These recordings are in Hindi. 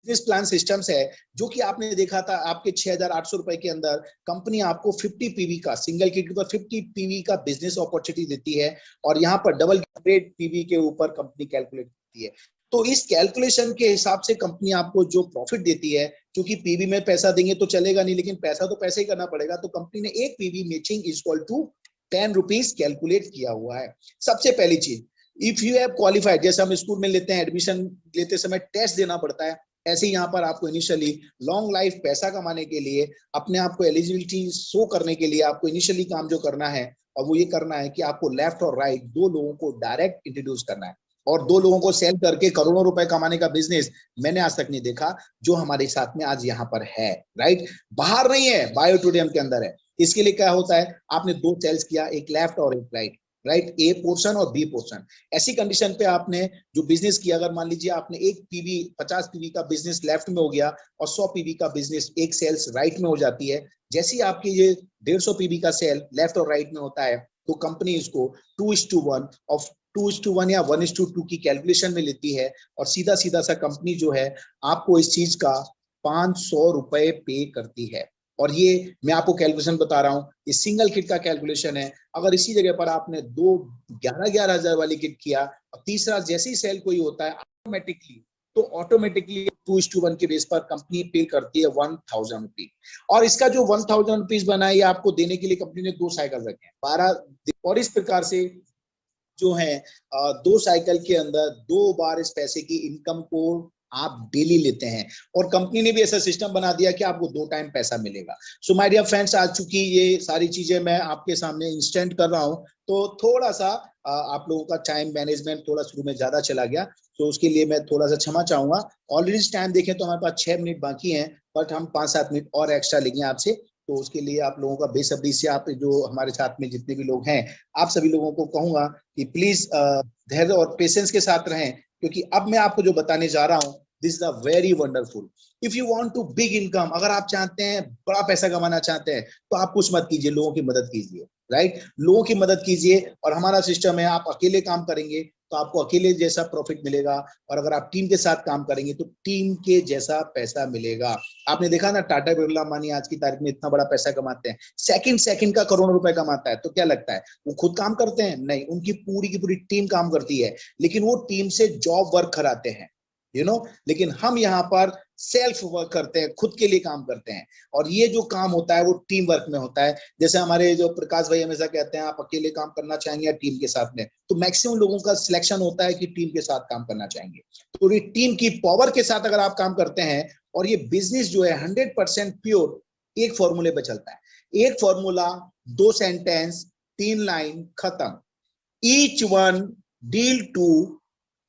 बिजनेस प्लान सिस्टम्स है जो कि आपने देखा था आपके 6,800 रुपए के अंदर कंपनी आपको 50 पीवी का सिंगल किट के ऊपर 50 पीवी का बिजनेस अपॉर्चुनिटी देती है और यहाँ पर डबल ग्रेड पीवी के ऊपर कंपनी कैलकुलेट करती है। तो इस कैलकुलेशन के हिसाब से कंपनी आपको जो प्रॉफिट देती है, क्योंकि पीवी में पैसा देंगे तो चलेगा नहीं, लेकिन पैसा तो पैसे ही करना पड़ेगा, तो कंपनी ने एक PV matching is equal to 10 rupees calculate किया हुआ है। सबसे पहली चीज, इफ यू हैव क्वालिफाइड, जैसे हम स्कूल में लेते हैं एडमिशन लेते समय टेस्ट देना पड़ता है, ऐसे ही यहाँ पर आपको इनिशियली लॉन्ग लाइफ पैसा कमाने के लिए, अपने आप को एलिजिबिलिटी शो करने के लिए आपको इनिशियली काम जो करना है, और वो ये करना है कि आपको लेफ्ट और राइट दो लोगों को डायरेक्ट इंट्रोड्यूस करना है। और दो लोगों को सेल करके करोड़ों रुपए कमाने का बिजनेस मैंने आज तक नहीं देखा जो हमारे साथ में आज यहाँ पर है, राइट। बाहर नहीं है, बायोटोडियम के अंदर है। इसके लिए क्या होता है, आपने दो सेल्स किया, एक लेफ्ट और एक राइट, राइट, ए पोर्शन और बी पोर्शन। ऐसी कंडीशन पे आपने जो बिजनेस किया, अगर मान लीजिए आपने एक पीवी 50 पीवी का बिजनेस लेफ्ट में हो गया और 100 पीवी का बिजनेस एक सेल्स राइट में हो जाती है, जैसे ही आपकी ये 150 पीवी का सेल लेफ्ट और राइट में होता है तो कंपनी इसको 2:1 ऑफ 2:1 या 1:2 की कैलकुलेशन में लेती है और सीधा सीधा सा कंपनी जो है आपको इस चीज का 500 रुपए पे करती है। और ये मैं आपको कैलकुलेशन बता रहा हूं, ये सिंगल किट का कैलकुलेशन है। अगर इसी जगह पर आपने दो 11,000 हजार वाली किट किया और तीसरा जैसे ही सेल कोई होता है ऑटोमेटिकली 2:1 के बेस पर कंपनी पे करती है 1,000 रुपीज। और इसका जो 1,000 रुपीज बना है, ये आपको देने के लिए कंपनी ने 2 साइकिल रखे हैं, 12। और इस प्रकार से जो है 2 साइकिल के अंदर 2 बार इस पैसे की इनकम को आप डेली लेते हैं। और कंपनी ने भी ऐसा सिस्टम बना दिया कि आपको 2 टाइम पैसा मिलेगा। सो माय डियर फ्रेंड्स, आज चूंकि ये सारी चीजें मैं आपके सामने इंस्टेंट कर रहा हूं, तो थोड़ा सा आप लोगों का टाइम मैनेजमेंट थोड़ा शुरू में ज्यादा चला गया, तो उसके लिए मैं थोड़ा सा क्षमा चाहूंगा। ऑलरेडी टाइम देखें तो हमारे पास 6 मिनट बाकी हैं, बट हम 5-7 मिनट और एक्स्ट्रा लेंगे आपसे। तो उसके लिए आप लोगों का बेसब्री से, आप जो हमारे साथ में जितने भी लोग हैं, आप सभी लोगों को कहूंगा कि प्लीज धैर्य और पेशेंस के साथ रहें, क्योंकि अब मैं आपको जो बताने जा रहा हूं this is a very wonderful. If you want to big income, अगर आप चाहते हैं बड़ा पैसा कमाना चाहते हैं, तो आप कुछ मत कीजिए, लोगों की मदद कीजिए, राइट। लोगों की मदद कीजिए। और हमारा सिस्टम है, आप अकेले काम करेंगे तो आपको अकेले जैसा प्रॉफिट मिलेगा, और अगर आप टीम के साथ काम करेंगे तो टीम के जैसा पैसा मिलेगा। आपने देखा ना, टाटा बिरला अंबानी आज की तारीख में इतना बड़ा पैसा कमाते हैं, सेकंड सेकंड का करोड़ों रुपए कमाता है। तो क्या लगता है वो खुद काम करते हैं? नहीं, उनकी पूरी की पूरी टीम काम करती है, लेकिन वो टीम से जॉब वर्क कराते हैं, लेकिन हम यहाँ पर सेल्फ वर्क करते हैं, खुद के लिए काम करते हैं। और ये जो काम होता है वो टीम वर्क में होता है। जैसे हमारे जो प्रकाश भाई हमेशा कहते हैं, आप अकेले काम करना चाहेंगे या टीम के साथ में, तो मैक्सिमम लोगों का सिलेक्शन होता है कि टीम के साथ काम करना चाहेंगे। तो ये टीम की पावर के साथ अगर आप काम करते हैं, और ये बिजनेस जो है 100% प्योर एक फॉर्मूले पे चलता है। एक फॉर्मूला, 2 सेंटेंस, 3 लाइन, खत्म। Each one deal to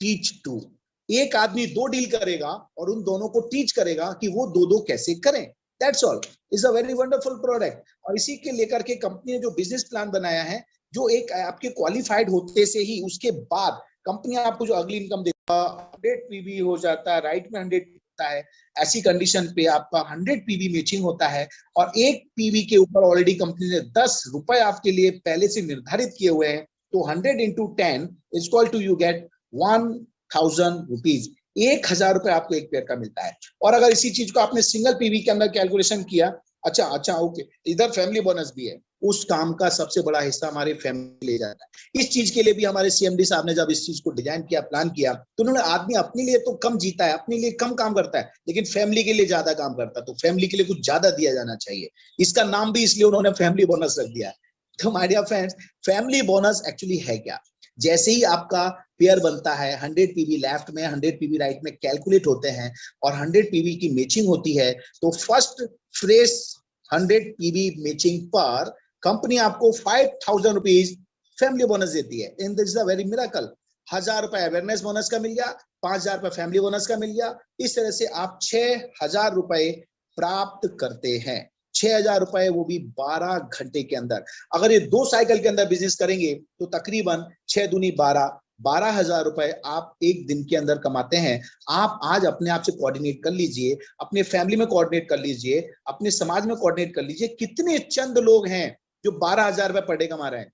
teach two. एक आदमी 2 डील करेगा और उन दोनों को टीच करेगा कि वो 2-2 कैसे करें। That's all. Is a very wonderful product. और इसी के लेकर के कंपनी ने जो बिजनेस प्लान बनाया है, जो एक आपके क्वालिफाइड होते से ही उसके बाद कंपनी आपको जो अगली इनकम देगा, 100 पीवी हो जाता है, राइट में 100 होता है। ऐसी कंडीशन पे आपका 100 पीवी मैचिंग होता है, और एक पीवी के ऊपर ऑलरेडी कंपनी ने 10 रुपए आपके लिए पहले से निर्धारित किए हुए हैं। तो 100 into 10 is equal to you get 1,000 rupees. 1,000 रुपए आपको एक पेयर का मिलता है। और अगर इसी चीज को आपने सिंगल पीवी के अंदर कैलकुलेशन किया, अच्छा ओके, इधर फैमिली बोनस भी है, उस काम का सबसे बड़ा हिस्सा हमारे फैमिली ले जाता है। इस चीज के लिए भी हमारे सीएमडी साहब ने जब इस चीज को डिजाइन किया, प्लान किया, तो उन्होंने आदमी अपने लिए तो कम जीता है, अपने लिए कम काम करता है, लेकिन फैमिली के लिए ज्यादा काम करता है, तो फैमिली के लिए कुछ ज्यादा दिया जाना चाहिए। इसका नाम भी इसलिए उन्होंने फैमिली बोनस रख दिया है। तो my dear friends, family bonus actually है क्या? जैसे ही आपका पेयर बनता है, 100 पीवी लेफ्ट में 100 पीवी राइट में कैलकुलेट होते हैं और 100 पीवी की मैचिंग होती है, तो फर्स्ट फ्रेश 100 पीवी मैचिंग पर कंपनी आपको 5,000 रुपीज फैमिली बोनस देती है। In this is a very miracle. 1,000 रुपए अवेयरनेस बोनस का मिल गया, 5,000 रुपए फैमिली बोनस का मिल गया। इस तरह से आप 6,000 रुपए प्राप्त करते हैं। 6,000 रुपए, वो भी 12 घंटे के अंदर। अगर ये 2 साइकिल के अंदर बिजनेस करेंगे तो तकरीबन 6 दूनी 12, 12,000 रुपए आप एक दिन के अंदर कमाते हैं। आप आज अपने आप से कोऑर्डिनेट कर लीजिए, अपने फैमिली में कोऑर्डिनेट कर लीजिए, अपने समाज में कोऑर्डिनेट कर लीजिए, कितने चंद लोग हैं जो 12,000 रुपए पर डे कमा रहे हैं।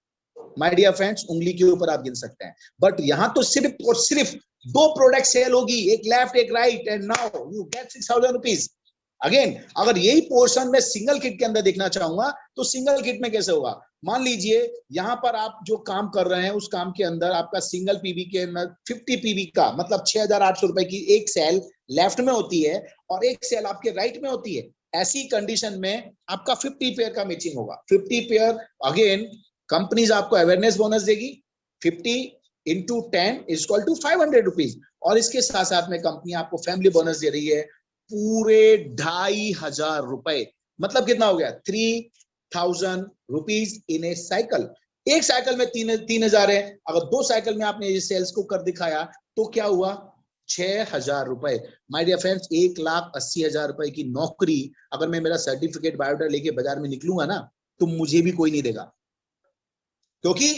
माय डियर फ्रेंड्स उंगली के ऊपर आप गिन सकते हैं, बट यहां तो सिर्फ और सिर्फ 2 प्रोडक्ट सेल होगी, एक लेफ्ट एक right, and now you get 6,000 rupees. Again अगर यही पोर्शन में सिंगल किट के अंदर देखना चाहूंगा तो सिंगल किट में कैसे होगा? मान लीजिए यहां पर आप जो काम कर रहे हैं उस काम के अंदर आपका सिंगल पीवी के अंदर 50 पीवी का मतलब 6,800 रुपए की एक सेल लेफ्ट में होती है और एक सेल आपके राइट में होती है। ऐसी कंडीशन में आपका 50 पेयर का मैचिंग होगा। 50 पेयर अगेन कंपनीज आपको अवेयरनेस बोनस देगी, 50 into 10 is equal to 500 rupees, और इसके साथ साथ में कंपनी आपको फैमिली बोनस दे रही है पूरे 2,500 रुपए। मतलब कितना हो गया? 3,000 रुपीज इन ए साइकिल। एक साइकिल में 3,000 है, अगर 2 साइकिल में आपने ये सेल्स को कर दिखाया तो क्या हुआ? 6,000 रुपए। माय डियर फ्रेंड्स 1,80,000 रुपए की नौकरी अगर मैं मेरा सर्टिफिकेट बायोडाटा लेके बाजार में निकलूंगा ना तो मुझे भी कोई नहीं देगा, क्योंकि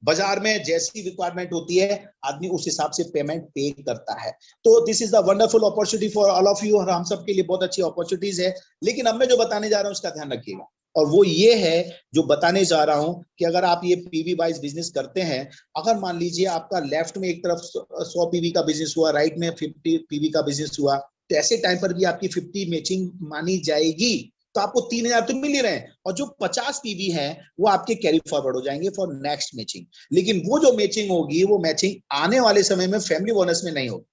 बाजार में जैसी रिक्वायरमेंट होती है आदमी उस हिसाब से पेमेंट पे करता है। तो this is the wonderful opportunity for all of you, और हम सब के लिए बहुत अच्छी अपॉर्चुनिटीज है। लेकिन अब मैं जो बताने जा रहा हूं उसका ध्यान रखिएगा, और वो ये है जो बताने जा रहा हूं कि अगर आप ये पीवी वाइज बिजनेस करते हैं, अगर मान लीजिए आपका लेफ्ट में एक तरफ 100 पीवी का बिजनेस हुआ, राइट में 50 पीवी का बिजनेस हुआ, तो ऐसे टाइम पर भी आपकी 50 मैचिंग मानी जाएगी, तो आपको 3,000 तो मिल ही रहे हैं, और जो 50 पीवी है वो आपके कैरी फॉरवर्ड हो जाएंगे फॉर नेक्स्ट मैचिंग। लेकिन वो जो मैचिंग होगी वो मैचिंग आने वाले समय में फैमिली बोनस में नहीं होगी,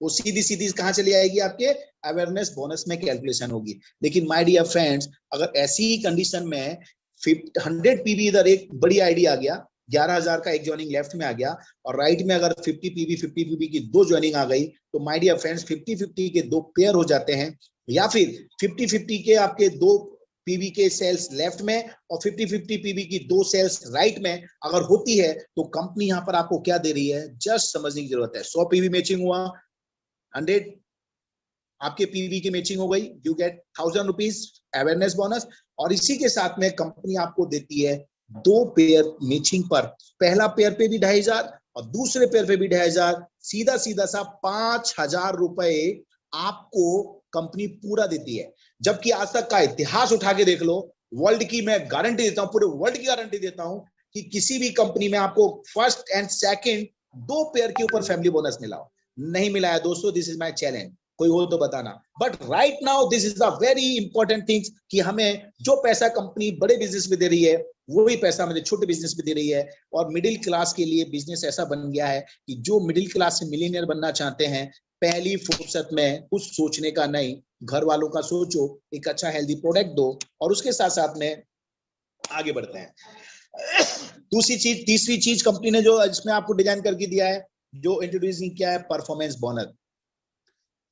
वो सीधी सीधी कहां चली आएगी? आपके अवेयरनेस बोनस में कैलकुलेशन होगी। लेकिन माय डियर फ्रेंड्स अगर ऐसी ही कंडीशन में 100 पीवी इधर एक बड़ी आईडी आ गया, 11,000 का एक ज्वाइनिंग लेफ्ट में आ गया, और राइट में अगर 50 पीवी की 2 ज्वाइनिंग आ गई, तो माय डियर फ्रेंड्स 50-50 के 2 पेयर हो जाते हैं, या फिर 50-50 के आपके 2 पीवी के सेल्स लेफ्ट में और 50-50 पीवी की 2 सेल्स राइट में अगर होती है, तो कंपनी यहां पर आपको क्या दे रही है जस्ट समझने की जरूरत है। 100 पीवी मैचिंग हुआ, 100 आपके पीवी की मैचिंग हो गई, you get 1,000 rupees awareness bonus, और इसी के साथ में कंपनी आपको देती है 2 पेयर मैचिंग पर, पहला पेयर पे भी 2,500 और दूसरे पेयर पे भी 2,500, सीधा सीधा सा 5,000 रुपए आपको कंपनी पूरा देती है। जबकि आज तक का इतिहास उठा के देख लो, वर्ल्ड की मैं गारंटी देता हूं, पूरे वर्ल्ड की गारंटी देता हूं कि किसी भी कंपनी में आपको फर्स्ट एंड सेकंड 2 पेयर के ऊपर फैमिली बोनस मिला हो, नहीं मिला है दोस्तों। दिस इज माय चैलेंज, कोई हो तो बताना। But right now this is the very important things कि हमें जो पैसा कंपनी बड़े बिजनेस में दे रही है वही पैसा मुझे छोटे बिजनेस में दे रही है, और मिडिल क्लास के लिए बिजनेस ऐसा बन गया है कि जो मिडिल क्लास से मिलियनियर बनना चाहते हैं, पहली फुर्सत में कुछ सोचने का नहीं, घर वालों का सोचो, एक अच्छा हेल्दी प्रोडक्ट दो, और उसके साथ साथ में आगे बढ़ते हैं। दूसरी चीज, तीसरी चीज कंपनी ने जो इसमें आपको डिजाइन करके दिया है, जो इंट्रोड्यूसिंग किया है, परफॉर्मेंस बोनस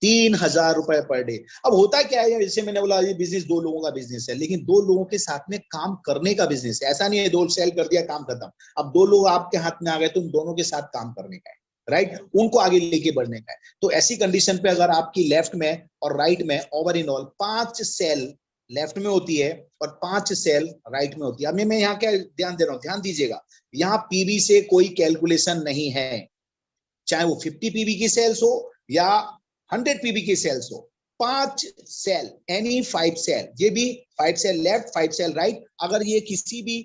3,000 रुपए पर डे। अब होता क्या है, जैसे मैंने बोला ये बिजनेस 2 लोगों का बिजनेस है, लेकिन 2 लोगों के साथ में काम करने का बिजनेस है। ऐसा नहीं है 2 सेल कर दिया काम खत्म, अब 2 लोग आपके हाथ में आ गए तो उन दोनों के साथ काम करने का है, राइट, उनको आगे लेके बढ़ने का है। तो ऐसी कंडीशन पे अगर आपकी लेफ्ट में और राइट में over in all 5 sale left में होती है और 5 सेल राइट में होती है। अब मैं यहाँ क्या ध्यान दे रहा हूँ, ध्यान दीजिएगा, यहाँ पीवी से कोई कैलकुलेशन नहीं है, चाहे वो 50 पीवी की सेल्स हो या 100 पीवी की सेल्स हो। 5 सेल, एनी 5 सेल, ये भी 5 सेल लेफ्ट 5 सेल राइट, अगर ये किसी भी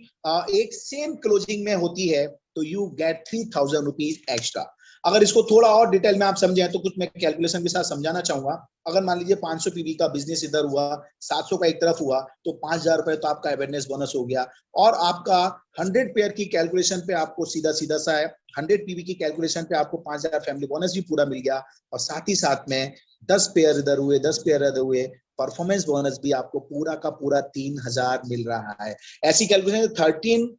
एक सेम क्लोजिंग में होती है तो यू गेट 3,000 रुपीज एक्स्ट्रा। अगर इसको थोड़ा और डिटेल में आप समझें तो कुछ मैं कैलकुलेशन के साथ समझाना चाहूंगा। अगर मान लीजिए 500 पीवी का बिजनेस इधर हुआ, 700 का एक तरफ हुआ, तो 5,000 रुपए तो आपका अवेयरनेस बोनस हो गया, और आपका 100 पेयर की कैलकुलेशन पे आपको सीधा सीधा सा है 100 पीवी की कैलकुलेशन पे आपको 5,000 फैमिली बोनस भी पूरा मिल गया, और साथ ही साथ में 10 पेयर इधर हुए, 10 पेयर इधर हुए, परफॉर्मेंस बोनस भी आपको पूरा का पूरा 3,000 मिल रहा है। ऐसी कैलकुलेशन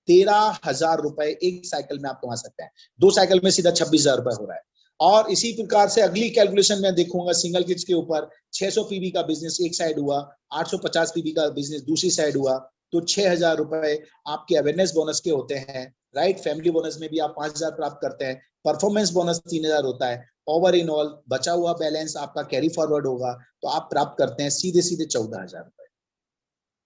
13,000 रुपए एक साइकिल में आप कमा सकते हैं, 2 साइकिल में सीधा 26,000 रुपए हो रहा है। और इसी प्रकार से अगली कैलकुलेशन में देखूंगा सिंगल किट्स के ऊपर, 600 पीवी का बिजनेस एक साइड हुआ, 850 पीवी का बिजनेस दूसरी साइड हुआ, तो 6,000 रुपए आपके अवेयरनेस बोनस के होते हैं, राइट। फैमिली बोनस में भी आप 5,000 प्राप्त करते हैं, परफॉर्मेंस बोनस 3,000 होता है, ओवर इन ऑल बचा हुआ बैलेंस आपका कैरी फॉरवर्ड होगा, तो आप प्राप्त करते हैं सीधे सीधे 14,000 रुपए।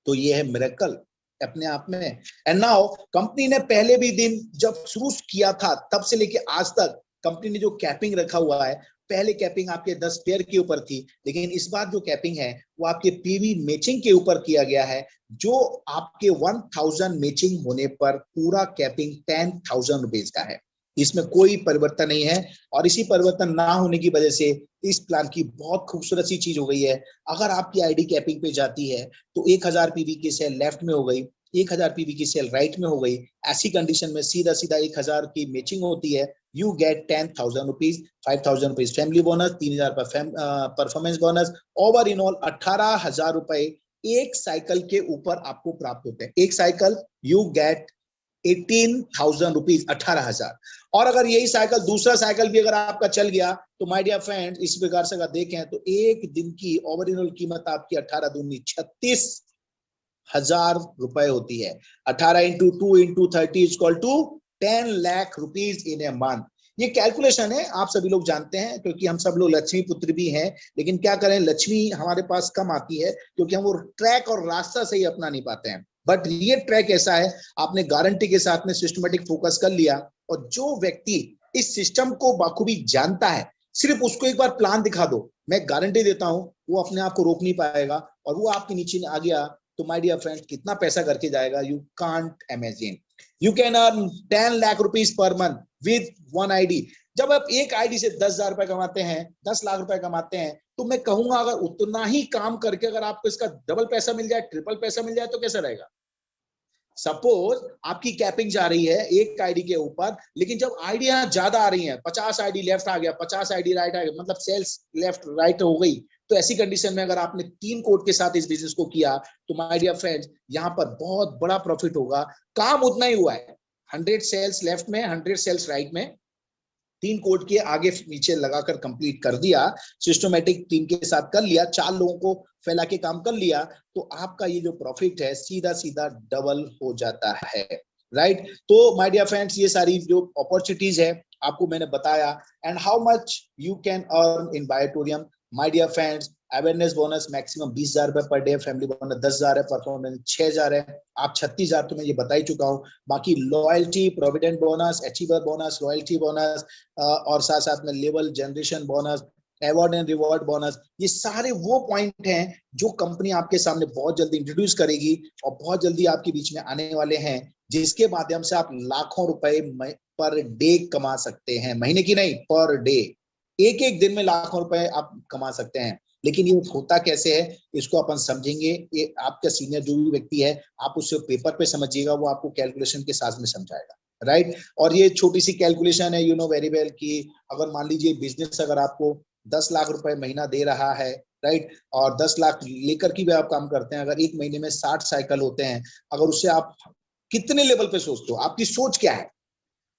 तो ये है मिरेकल अपने आप में। एंड नाउ कंपनी ने पहले भी दिन जब शुरू किया था तब से लेके आज तक कंपनी ने जो कैपिंग रखा हुआ है, पहले कैपिंग आपके 10 पेयर के ऊपर थी, लेकिन इस बार जो कैपिंग है वो आपके पीवी मैचिंग के ऊपर किया गया है, जो आपके 1000 मैचिंग होने पर पूरा कैपिंग 10,000 रुपीज का है। इसमें कोई परिवर्तन नहीं है, और इसी परिवर्तन ना होने की वजह से इस प्लान की बहुत खूबसूरत सी चीज हो गई है। अगर आपकी आईडी कैपिंग पे जाती है तो 1000 पीवी की सेल लेफ्ट में हो गई, 1000 पीवी की सेल राइट में हो गई। ऐसी कंडीशन में सीधा सीधा 1000 की मैचिंग होती है, you get 10,000 rupees, 5,000 rupees family bonus, 3,000 performance bonus, over in all 18,000 रुपए एक साइकिल के ऊपर आपको प्राप्त होते हैं। एक साइकिल यू गेट 18,000 रुपीज, 18,000। और अगर यही साइकिल, दूसरा साइकिल भी अगर आपका चल गया तो माय डियर फ्रेंड्स, इस प्रकार से अगर देखें तो एक दिन की ओवरऑल कीमत आपकी 18 दूनी 36,000 रुपए होती है। 18 into 2 into 30 equal to 10 lakh rupees in a month. ये कैलकुलेशन है, आप सभी लोग जानते हैं, क्योंकि हम सब लोग लक्ष्मी पुत्र भी हैं, लेकिन क्या करें, लक्ष्मी हमारे पास कम आती है क्योंकि हम वो ट्रैक और रास्ता सही अपना नहीं पाते हैं। बट ये ट्रैक ऐसा है, आपने गारंटी के साथ में सिस्टमेटिक फोकस कर लिया, और जो व्यक्ति इस सिस्टम को बाखूबी जानता है, सिर्फ उसको एक बार प्लान दिखा दो, मैं गारंटी देता हूं वो अपने आप को रोक नहीं पाएगा, और वो आपके नीचे आ गया तो माय डियर फ्रेंड्स कितना पैसा करके जाएगा, you can't imagine. You can earn 10 lakh rupees per month with one ID. जब आप एक आईडी से 10,000 रुपए कमाते हैं, 10 लाख रुपए कमाते हैं, तो मैं कहूंगा अगर उतना ही काम करके अगर आपको इसका डबल पैसा मिल जाए, ट्रिपल पैसा मिल जाए, तो कैसा रहेगा। सपोज आपकी कैपिंग जा रही है एक आईडी के ऊपर, लेकिन जब आईडियां ज्यादा आ रही हैं, 50 आईडी लेफ्ट आ गया, 50 आईडी राइट आ गया, मतलब सेल्स लेफ्ट राइट हो गई, तो ऐसी कंडीशन में अगर आपने 3 कोड के साथ इस बिजनेस को किया तो माय डियर फ्रेंड्स यहां पर बहुत बड़ा प्रॉफिट होगा। काम उतना ही हुआ है, 100 सेल्स लेफ्ट में, 100 सेल्स राइट में, 3 कोड के आगे नीचे लगाकर कंप्लीट कर दिया, सिस्टमेटिक टीम के साथ कर लिया, 4 लोगों को फैला के काम कर लिया, तो आपका ये जो प्रॉफिट है सीधा सीधा डबल हो जाता है। राइट, तो माय डियर फ्रेंड्स ये सारी जो अपॉर्चुनिटीज है आपको मैंने बताया। And how much you can earn in बायोटोरियम, my dear friends, awareness bonus maximum 20,000 रुपए पर डे, फैमिली बोनस 10,000 है, परफॉर्मेंस 6,000 है, आप 36,000 तो मैं ये बता ही चुका हूँ। बाकी loyalty, provident bonus, achiever bonus, loyalty bonus, और साथ साथ में level generation bonus, award and reward bonus, ये सारे वो पॉइंट हैं जो कंपनी आपके सामने बहुत जल्दी इंट्रोड्यूस करेगी और बहुत जल्दी आपके बीच में आने वाले हैं, जिसके माध्यम से आप लाखों रुपए पर डे कमा सकते हैं। महीने की नहीं, पर डे, एक एक दिन में लाखों रुपए आप कमा सकते हैं। लेकिन ये होता कैसे है, इसको अपन समझेंगे। ये आपका सीनियर जो भी व्यक्ति है, आप उससे पेपर पे समझिएगा, वो आपको कैलकुलेशन के साथ में समझाएगा। राइट, और ये छोटी सी कैलकुलेशन है, यू नो वेरी वेल, कि अगर मान लीजिए बिजनेस अगर आपको 10 लाख रुपए महीना दे रहा है, राइट, और 10 लाख लेकर की भी आप काम करते हैं, अगर एक महीने में 60 साइकिल होते हैं, अगर उससे आप कितने लेवल पे सोचते हो, आपकी सोच क्या है।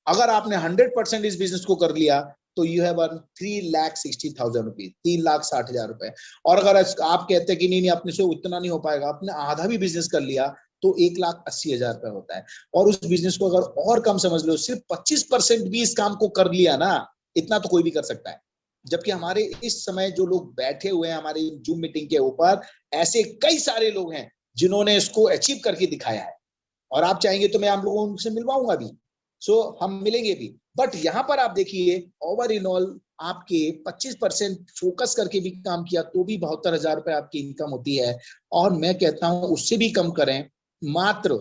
अगर आपने 100% इस बिजनेस को कर लिया तो यू हैव अर्न 3,60,000 रुपीज, 3,60,000 रुपए। और अगर आप कहते हैं कि नहीं नहीं अपने से उतना नहीं हो पाएगा, आपने आधा भी बिजनेस कर लिया तो 1,80,000 रुपए होता है। और उस बिजनेस को अगर और कम समझ लो, सिर्फ 25% भी इस काम को कर लिया ना, इतना तो कोई भी कर सकता है। जबकि हमारे इस समय जो लोग बैठे हुए हैं हमारे जूम मीटिंग के ऊपर, ऐसे कई सारे लोग हैं जिन्होंने इसको अचीव करके दिखाया है, और आप चाहेंगे तो मैं आप लोगों से मिलवाऊंगा भी, सो हम मिलेंगे भी। बट यहां पर आप देखिए, ओवर इन ऑल आपके 25% फोकस करके भी काम किया तो भी 72,000 रुपए आपकी इनकम होती है। और मैं कहता हूं उससे भी कम करें, मात्र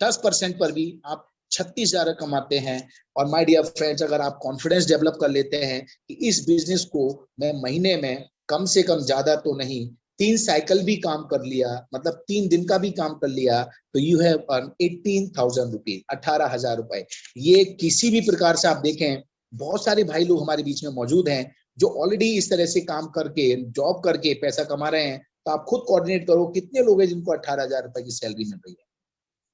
10% पर भी आप 36,000 कमाते हैं। और माय डियर फ्रेंड्स, अगर आप कॉन्फिडेंस डेवलप कर लेते हैं कि इस बिजनेस को मैं महीने में कम से कम, ज्यादा तो नहीं, 3 साइकिल भी काम कर लिया, मतलब 3 दिन का भी काम कर लिया, तो यू हैव अर्न 18,000 रुपीज, 18,000 रुपए। ये किसी भी प्रकार से आप देखें, बहुत सारे भाई लोग हमारे बीच में मौजूद हैं जो ऑलरेडी इस तरह से काम करके, जॉब करके पैसा कमा रहे हैं। तो आप खुद कोऑर्डिनेट करो कितने लोग हैं जिनको 18,000 रुपए की सैलरी मिल रही है।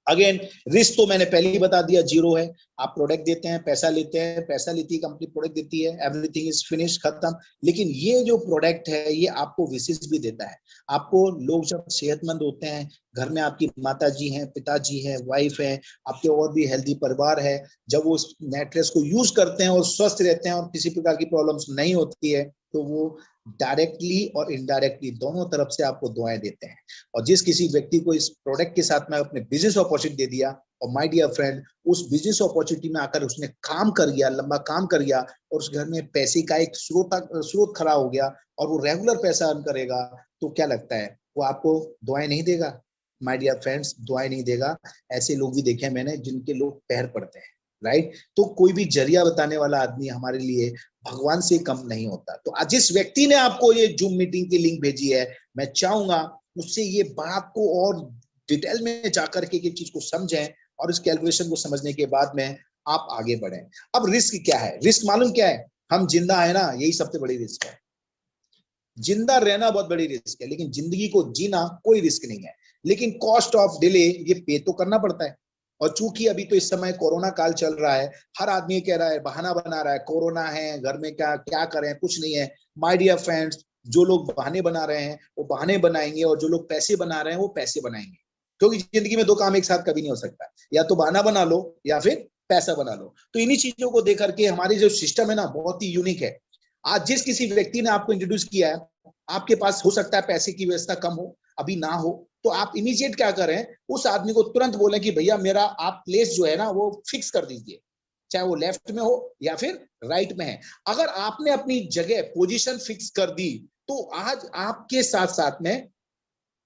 अगेन, रिस्क तो मैंने पहले ही बता दिया, जीरो है। आप प्रोडक्ट देते हैं, पैसा लेते हैं, पैसा लेती है कंपनी, प्रोडक्ट देती है, एवरीथिंग इज फिनिश, खत्म। लेकिन ये जो प्रोडक्ट है ये आपको विशेष भी देता है। आपको लोग जब सेहतमंद होते हैं, घर में आपकी माता जी हैं, पिताजी हैं, वाइफ है, आपके और भी हेल्दी परिवार है, जब वो मैट्रेस को यूज करते हैं और स्वस्थ रहते हैं और किसी प्रकार की प्रॉब्लम्स नहीं होती है, तो वो डायरेक्टली और इनडायरेक्टली दोनों तरफ से आपको दुआएं देते हैं। और जिस किसी व्यक्ति को इस प्रोडक्ट के साथ में अपने बिजनेस अपॉर्चुनिटी दे दिया, और माय डियर फ्रेंड, उस बिजनेस अपॉर्चुनिटी में आकर उसने काम कर गया, लंबा काम कर गया, और उस घर में पैसे का एक स्रोत खड़ा हो गया, और वो रेगुलर पैसा अर्न करेगा, तो क्या लगता है वो आपको दुआएं नहीं देगा? माय डियर फ्रेंड्स, दुआएं नहीं देगा। ऐसे लोग भी देखे मैंने जिनके लोग पैर पड़ते हैं, राइट? तो कोई भी जरिया बताने वाला आदमी हमारे लिए भगवान से कम नहीं होता। तो आज जिस व्यक्ति ने आपको ये जूम मीटिंग की लिंक भेजी है, मैं चाहूंगा उससे ये बात को और डिटेल में जाकर के चीज को समझें, और इस कैलकुलेशन को समझने के बाद में आप आगे बढ़ें। अब रिस्क क्या है? रिस्क मालूम क्या है? हम जिंदा है ना, यही सबसे बड़ी रिस्क है। जिंदा रहना बहुत बड़ी रिस्क है, लेकिन जिंदगी को जीना कोई रिस्क नहीं है। लेकिन कॉस्ट ऑफ डिले ये पे तो करना पड़ता है। और चूंकि अभी तो इस समय कोरोना काल चल रहा है, हर आदमी कह रहा है, बहाना बना रहा है, कोरोना है घर में, क्या क्या करें, कुछ नहीं है। माय डियर फ्रेंड्स, जो लोग बहाने बना रहे हैं वो बहाने बनाएंगे, और जो लोग पैसे बना रहे हैं वो पैसे बनाएंगे। क्योंकि जिंदगी में दो काम एक साथ कभी नहीं हो सकता, या तो बहाना बना लो या फिर पैसा बना लो। तो इन्हीं चीजों को देख करके हमारी जो सिस्टम है ना, बहुत ही यूनिक है। आज जिस किसी व्यक्ति ने आपको इंट्रोड्यूस किया है, आपके पास हो सकता है पैसे की व्यवस्था कम हो, अभी ना हो, तो आप इमीडिएट क्या करें, उस आदमी को तुरंत बोलें कि भैया मेरा आप प्लेस जो है ना वो फिक्स कर दीजिए, चाहे वो लेफ्ट में हो या फिर राइट में है। अगर आपने अपनी जगह पोजीशन फिक्स कर दी, तो आज आपके साथ साथ में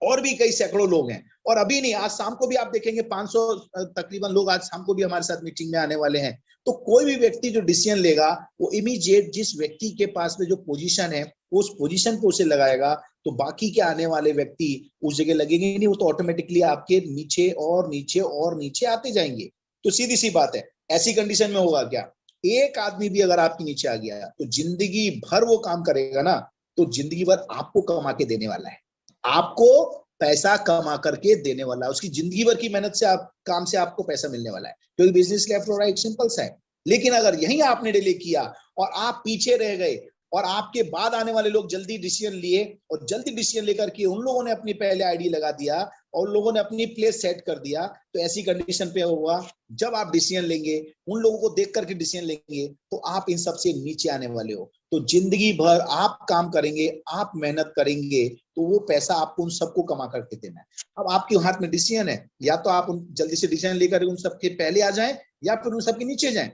और भी कई सैकड़ों लोग हैं। और अभी नहीं, आज शाम को भी आप देखेंगे 500 तकरीबन लोग आज शाम को भी हमारे साथ मीटिंग में आने वाले हैं। तो कोई भी व्यक्ति जो डिसीजन लेगा, वो इमीडिएट जिस व्यक्ति के पास में जो पोजीशन है, उस पोजीशन को उसे लगाएगा। तो बाकी के आने वाले व्यक्ति उस जगह लगेंगे नहीं, वो तो ऑटोमेटिकली आपके नीचे और नीचे और नीचे आते जाएंगे। तो सीधी सी बात है, ऐसी कंडीशन में होगा क्या, एक आदमी भी अगर आपके नीचे आ गया तो जिंदगी भर वो काम करेगा ना, तो जिंदगी भर आपको कमा के देने वाला है, आपको पैसा कमा करके देने वाला है। उसकी जिंदगी भर की मेहनत से, आप काम से आपको पैसा मिलने वाला है। क्योंकि बिजनेस लेफ्ट और राइट सिंपल सा है। लेकिन अगर यही आपने डिले किया और आप पीछे रह गए, और आपके बाद आने वाले लोग जल्दी डिसीजन लिए, और जल्दी डिसीजन लेकर के उन लोगों ने अपनी पहले आईडी लगा दिया और उन लोगों ने अपनी प्लेस सेट कर दिया, तो ऐसी कंडीशन पे होगा, जब आप डिसीजन लेंगे, उन लोगों को देख करके डिसीजन लेंगे, तो आप इन सबसे नीचे आने वाले हो। तो जिंदगी भर आप काम करेंगे, आप मेहनत करेंगे, तो वो पैसा आपको उन सबको कमा करके देना है। अब आपके हाथ में डिसीजन है, या तो आप जल्दी से डिसीजन लेकर उन सबके पहले आ जाएं, या फिर उन सबके नीचे जाएं।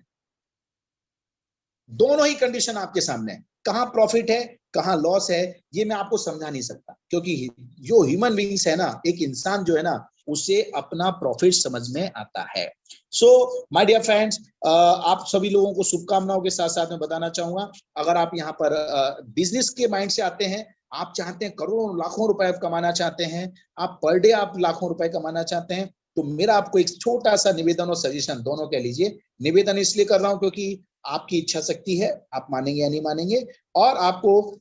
दोनों ही कंडीशन आपके सामने है। कहां प्रॉफिट है, कहां लॉस है, ये मैं आपको समझा नहीं सकता। क्योंकि जो ह्यूमन बीइंग्स है ना, एक इंसान जो है ना, उसे अपना प्रॉफिट समझ में आता है। सो माय डियर फ्रेंड्स, आप सभी लोगों को शुभकामनाओं के साथ साथ में बताना चाहूंगा, अगर आप यहाँ पर बिजनेस के माइंड से आते हैं, आप चाहते हैं करोड़ों लाखों रुपए कमाना चाहते हैं, आप पर डे आप लाखों रुपए कमाना चाहते हैं, तो मेरा आपको एक छोटा सा निवेदन और सजेशन, दोनों कह लीजिए। निवेदन इसलिए कर रहा हूं क्योंकि आपकी इच्छा शक्ति है, आप मानेंगे या नहीं मानेंगे। और आपको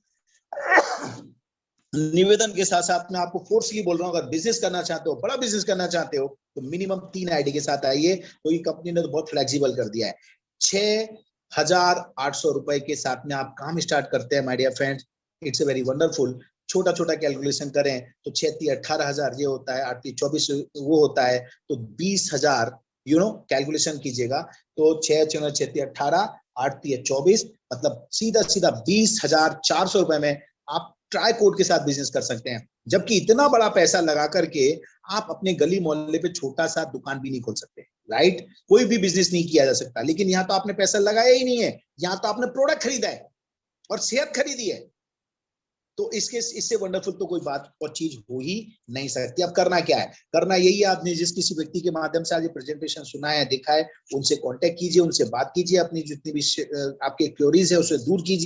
निवेदन के साथ साथ में आपको फोर्सली बोल रहा हूं, अगर बिजनेस करना चाहते हो, बड़ा बिजनेस करना चाहते हो, तो मिनिमम 3 आईडी के साथ आइए। तो ये कंपनी ने तो बहुत फ्लेक्सिबल कर दिया है। 6,800 रुपए के साथ में आप काम स्टार्ट करते हैं my dear friends. It's a very wonderful. छोटा छोटा कैलकुलेशन करें तो 6-18,000 ये होता है, 8-24 वो होता है, तो 20,000 कैलकुलेशन कीजिएगा। तो 6-6-18, 8-24, मतलब सीधा सीधा 20,400 रुपए में आप ट्राई कोड के साथ बिजनेस कर सकते हैं। जबकि इतना बड़ा पैसा लगा करके आप अपने गली मोहल्ले पे छोटा सा दुकान भी नहीं खोल सकते, राइट? कोई भी बिजनेस नहीं किया जा सकता। लेकिन यहाँ तो आपने पैसा लगाया ही नहीं है, यहाँ तो आपने प्रोडक्ट खरीदा है और सेहत खरीदी है। तो इससे वंडरफुल तो कोई बात और चीज हो ही नहीं सकती। अब करना क्या है? करना यही है, आपने जिस किसी व्यक्ति के माध्यम से आज ये प्रेजेंटेशन सुना है, देखा है, उनसे कांटेक्ट कीजिए, उनसे बात कीजिए, अपनी जितनी भी आपके क्वेरीज है उसे दूर कीजिए।